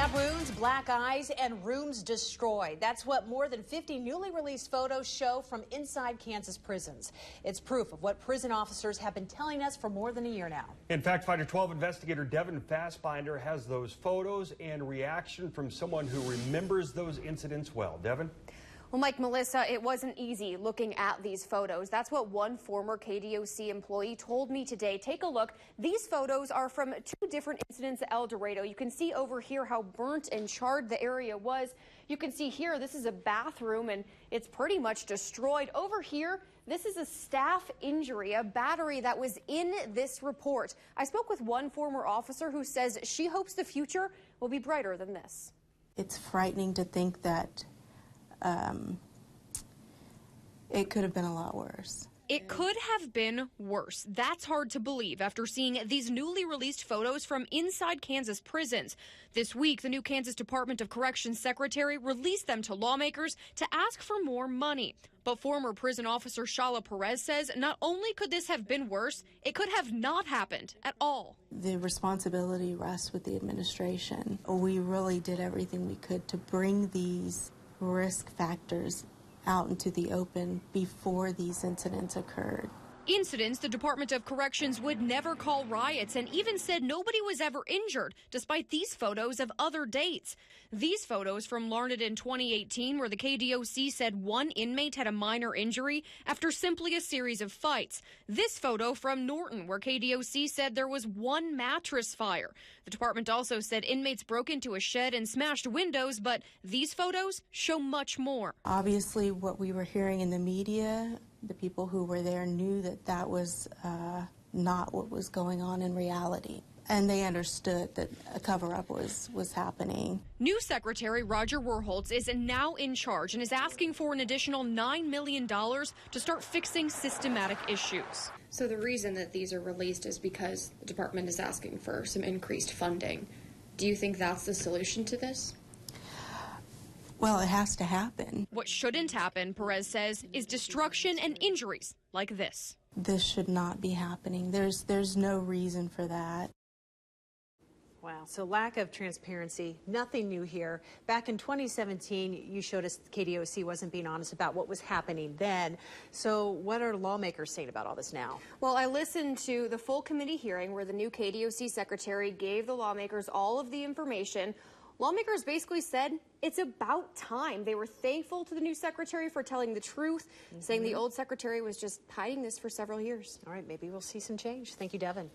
Scab wounds, black eyes, and rooms destroyed. That's what more than 50 newly released photos show from inside Kansas prisons. It's proof of what prison officers have been telling us for more than a year now. In fact, Fighter 12 investigator Devon has those photos and reaction from someone who remembers those incidents well. Devon? Well, Mike, Melissa, it wasn't easy looking at these photos. That's what one former KDOC employee told me today. Take a look. These photos are from two different incidents at El Dorado. You can see over here how burnt and charred the area was. You can see here, this is a bathroom, and it's pretty much destroyed. Over here, this is a staff injury, a battery that was in this report. I spoke with one former officer who says she hopes the future will be brighter than this. It's frightening to think that it could have been a lot worse. It could have been worse. That's hard to believe after seeing these newly released photos from inside Kansas prisons. This week, the new Kansas Department of Corrections secretary released them to lawmakers to ask for more money. But former prison officer Shala Perez says not only could this have been worse, it could have not happened at all. The responsibility rests with the administration. We really did everything we could to bring these risk factors out into the open before these incidents occurred. Incidents the Department of Corrections would never call riots and even said nobody was ever injured, despite these photos of other dates. These photos from Larned in 2018, where the KDOC said one inmate had a minor injury after simply a series of fights. This photo from Norton, where KDOC said there was one mattress fire. The department also said inmates broke into a shed and smashed windows, but these photos show much more. Obviously, what we were hearing in the media, the people who were there knew that that was not what was going on in reality. And they understood that a cover-up was happening. New Secretary Roger Werholtz is now in charge and is asking for an additional $9 million to start fixing systematic issues. So the reason that these are released is because the department is asking for some increased funding. Do you think that's the solution to this? Well, it has to happen. What shouldn't happen, Perez says, is destruction and injuries like this. This should not be happening. There's no reason for that. Wow, so lack of transparency, nothing new here. Back in 2017, you showed us KDOC wasn't being honest about what was happening then. So what are lawmakers saying about all this now? Well, I listened to the full committee hearing where the new KDOC secretary gave the lawmakers all of the information. Lawmakers basically said it's about time. They were thankful to the new secretary for telling the truth, saying the old secretary was just hiding this for several years. All right, maybe we'll see some change. Thank you, Devon.